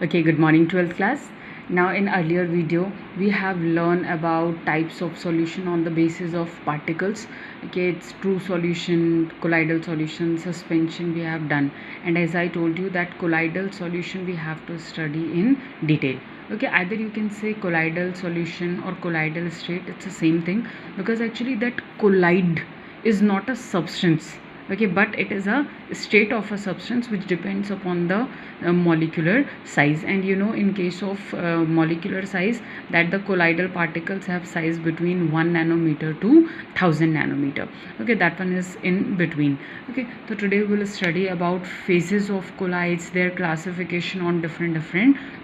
Okay, good morning 12th class. Now in earlier video we have learned about types of solution on the basis of particles. Okay, it's true solution, colloidal solution, suspension we have done, and as I told you that colloidal solution we have to study in detail. Okay, either you can say colloidal solution or colloidal state, it's the same thing, because actually that collide is not a substance. Okay, but it is a state of a substance which depends upon the molecular size. And you know, in case of molecular size, that the colloidal particles have size between 1 nanometer to 1000 nanometer. Okay, that one is in between. Okay, so today we will study about phases of colloids, their classification on different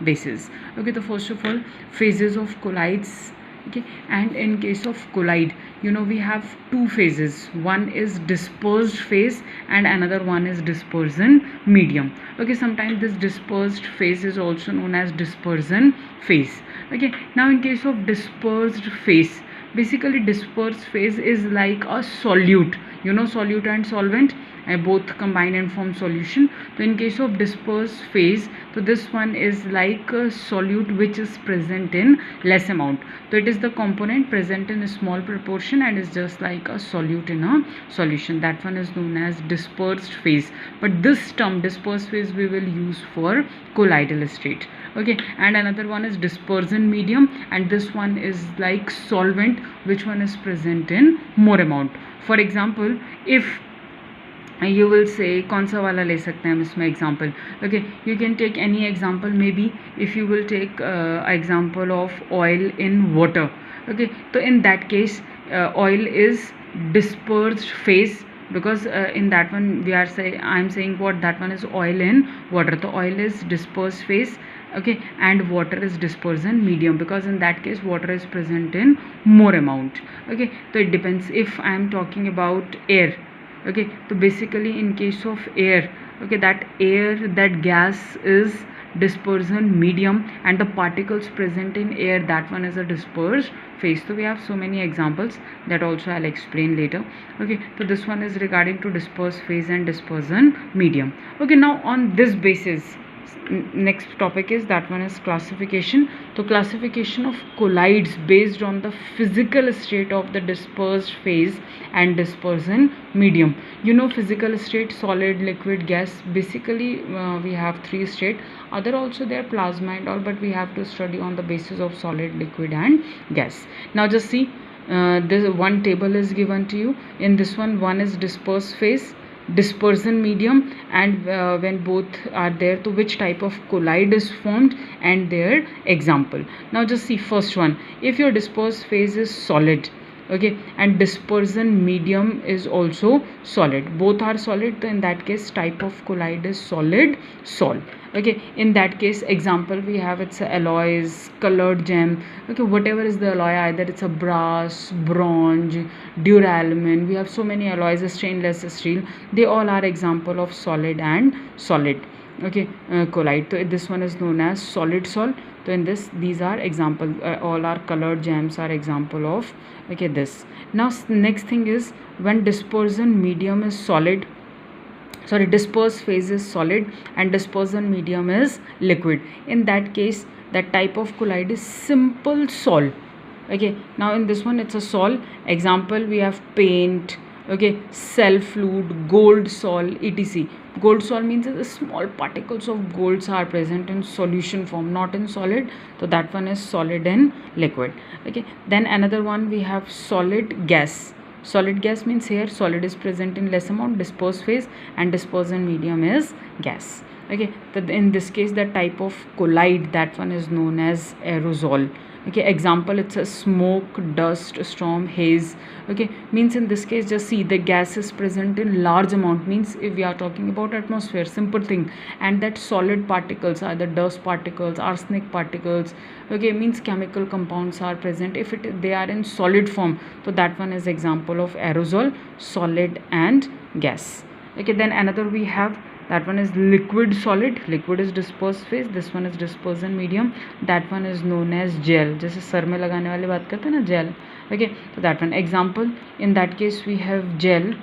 bases. Okay, the first of all, phases of colloids. Okay, and in case of collide, you know, we have two phases. One is dispersed phase and another one is dispersion medium. Okay, sometimes this dispersed phase is also known as dispersion phase. Okay, now in case of dispersed phase, basically dispersed phase is like a solute, you know, solute and solvent both combine and form solution. So in case of dispersed phase, so this one is like a solute which is present in less amount. So it is the component present in a small proportion and is just like a solute in a solution. That one is known as dispersed phase, but this term dispersed phase we will use for colloidal state. Okay, and another one is dispersion medium, and this one is like solvent which one is present in more amount. For example, if you will say कौन सा वाला ले सकते हैं हम इसमें example. Okay, you can take any example. Maybe if you will take example of oil in water. Okay, so in that case oil is dispersed phase, because in that one we are I'm saying what, that one is oil in water. So oil is dispersed phase. Okay, and water is dispersion medium, because in that case water is present in more amount. Okay, so it depends. If I am talking about air, okay, so basically in case of air, okay, that gas is dispersion medium, and the particles present in air, that one is a dispersed phase. So we have so many examples that also I'll explain later. Okay, so this one is regarding to dispersed phase and dispersion medium. Okay, now on this basis, next topic is that one is classification. So classification of colloids based on the physical state of the dispersed phase and dispersion medium. You know, physical state, solid, liquid, gas. Basically we have three state. Other also there, plasma and all, but we have to study on the basis of solid, liquid and gas. Now just see, this one table is given to you. In this one is dispersed phase, dispersion medium, and when both are there, to which type of collide is formed and their example. Now just see first one. If your dispersed phase is solid, okay, and dispersion medium is also solid, both are solid, then in that case type of collide is solid sol. Okay, in that case example we have, it's a alloys, colored gem. Okay, whatever is the alloy, either it's a brass, bronze, duralumin, we have so many alloys, stainless steel, they all are example of solid and solid. Okay, collide. So this one is known as solid sol. So in this, these are example, all our colored gems are example of, okay, this. Now next thing is, when dispersion medium is solid, sorry, dispersed phase is solid and dispersion medium is liquid, in that case that type of collide is simple sol. Okay, now in this one it's a sol. Example we have paint, okay, cell fluid, gold sol, etc. Gold sol means the small particles of golds are present in solution form, not in solid. So that one is solid and liquid. Okay, then another one we have solid gas. Solid gas means here solid is present in less amount, dispersed phase, and dispersion medium is gas. Okay, so in this case the type of collide, that one is known as aerosol. Okay, example, it's a smoke, dust, storm, haze. Okay, means in this case just see the gas is present in large amount, means if we are talking about atmosphere, simple thing, and that solid particles are the dust particles, arsenic particles. Okay, means chemical compounds are present if they are in solid form. So that one is example of aerosol, solid and gas. Okay, then another we have, that one is liquid solid. Liquid is dispersed phase, this one is dispersion medium, that one is known as gel. जैसे sir में लगाने वाली बात करते हैं ना, gel. Okay, so that one example, in that case we have gel,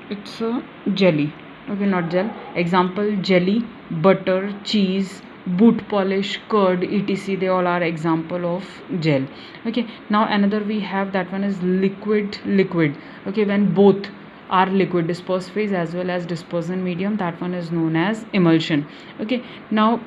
it's a jelly. Okay, not gel. Example, jelly, butter, cheese, boot polish, curd, etc. They all are example of gel. Okay, now another we have, that one is liquid. Okay, when both are liquid, disperse phase as well as dispersion medium, that one is known as emulsion. Okay, now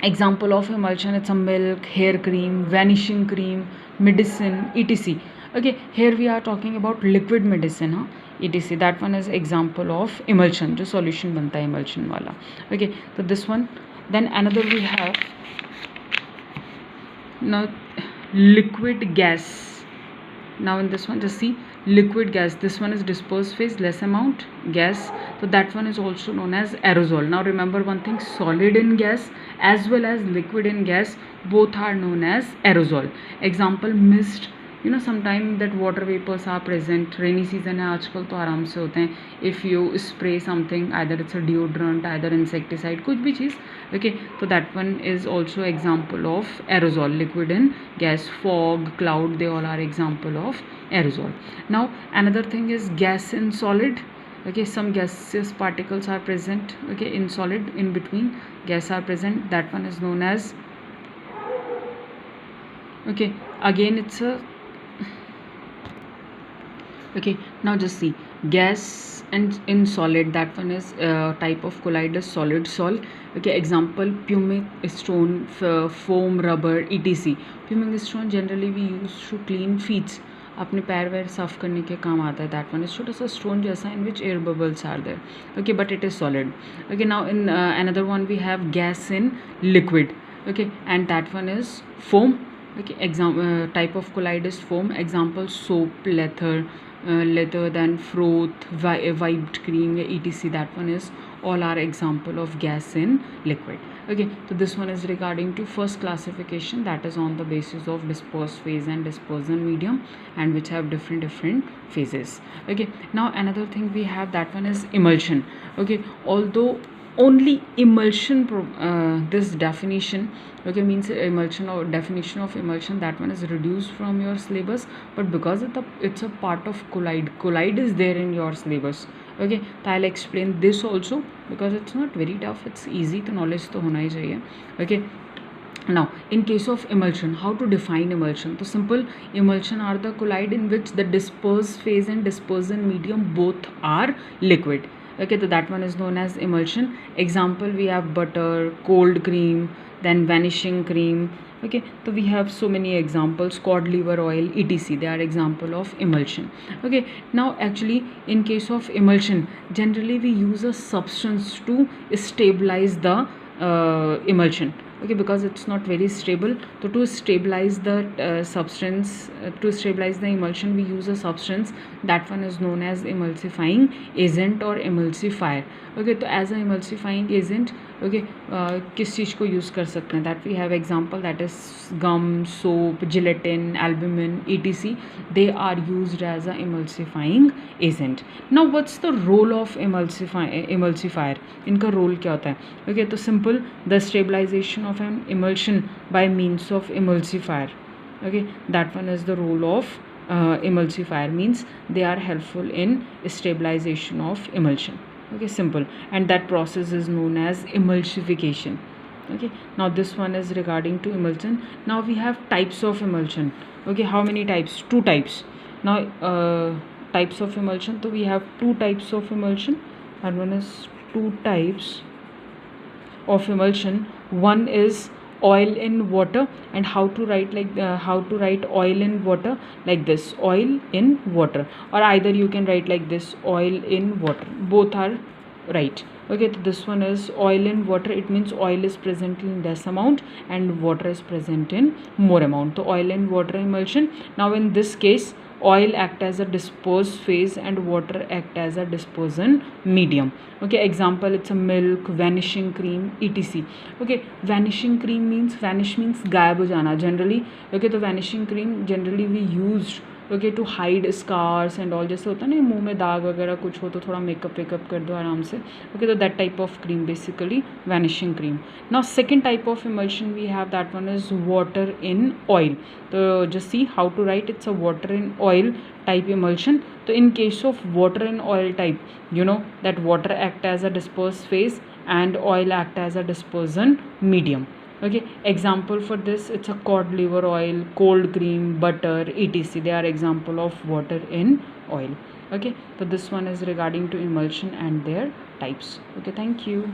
example of emulsion, it's a milk, hair cream, vanishing cream, medicine, etc. Okay, here we are talking about liquid medicine, etc. That one is example of emulsion, जो solution बनता है emulsion वाला. Okay, so this one. Then another we have now liquid gas. Now in this one, just see, liquid gas, this one is dispersed phase, less amount gas, so that one is also known as aerosol. Now remember one thing, solid in gas as well as liquid in gas, both are known as aerosol. Example, mist, sometime that water vapors are present, rainy season है आजकल तो आराम से होते हैं. If you spray something, either it's a deodorant, either insecticide, कुछ भी चीज़, okay, so that one is also example of aerosol, liquid in gas. Fog, cloud, they all are example of aerosol. Now another thing is gas in solid. Okay, some gaseous particles are present, okay, in solid, in between gas are present, that one is known as, okay, again it's a, okay, now just see, gas and in solid, that one is type of colloidal solid sol. Okay, example, pumic stone, foam, rubber, etc. Pumic stone generally we use to clean feet, अपने पैर वैर साफ करने के काम आता है. That one is छोटा सा स्टोन जैसा in which air bubbles are there. Okay, but it is solid. Okay, now in another one we have gas in liquid. Okay, and that one is foam. Okay, type of colloid is foam. Example, soap, leather, then froth, wiped cream, etc. That one is all are example of gas in liquid. Okay, so this one is regarding to first classification, that is on the basis of dispersed phase and dispersion medium, and which have different phases. Okay, now another thing we have, that one is emulsion. Okay, although only emulsion this definition, okay, means emulsion or definition of emulsion, that one is reduced from your syllabus, but because it's a part of colloid is there in your syllabus. Okay, so I'll explain this also, because it's not very tough, it's easy, तो knowledge तो होना ही चाहिए. Okay, now in case of emulsion, how to define emulsion? So simple, emulsion are the colloid in which the dispersed phase and dispersion medium both are liquid. Okay, so that one is known as emulsion. Example, we have butter, cold cream, then vanishing cream. Okay, so we have so many examples, cod liver oil, etc. They are example of emulsion. Okay, now actually in case of emulsion, generally we use a substance to stabilize the emulsion. Okay, because it's not very stable, so to stabilize the substance, to stabilize the emulsion, we use a substance, that one is known as emulsifying agent or emulsifier. Okay, so as a emulsifying agent, okay, किस चीज़ को use कर सकते हैं, that we have example, that is gum, soap, gelatin, albumin, etc. They are used as a emulsifying agent. Now what's the role of emulsifier? इनका role क्या होता है? Okay, तो simple, the stabilization of an emulsion by means of emulsifier. Okay, that one is the role of emulsifier, means they are helpful in stabilization of emulsion. Okay, simple, and that process is known as emulsification. Okay, now this one is regarding to emulsion. Now we have types of emulsion. Okay, how many types? 2 types. Now types of emulsion, so we have 2 types of emulsion, and one is 2 types of emulsion. One is oil in water, and how to write oil in water, like this, oil in water, or either you can write like this, oil in water, both are right. Okay, so this one is oil in water, it means oil is present in less amount and water is present in more amount, so oil in water emulsion. Now in this case, oil act as a disperse phase and water act as a dispersion medium. Okay, example, it's a milk, vanishing cream, etc. Okay, vanishing cream means, vanish means गायब हो जाना generally. Okay, तो vanishing cream generally we used, okay, to hide scars and all, जैसे होता है ना मुंह में दाग वगैरह कुछ हो तो थोड़ा मेकअप वेकअप कर दो आराम से. ओके, तो that type of cream basically vanishing cream. Now second type of emulsion we have, that one is water in oil. तो just see how to write, it's a water in oil type emulsion. So in case of water and oil type, you know that water act as a disperse phase and oil act as a dispersion medium. Okay, example for this, it's a cod liver oil, cold cream, butter, etc. They are example of water in oil. Okay, so this one is regarding to emulsion and their types. Okay, thank you.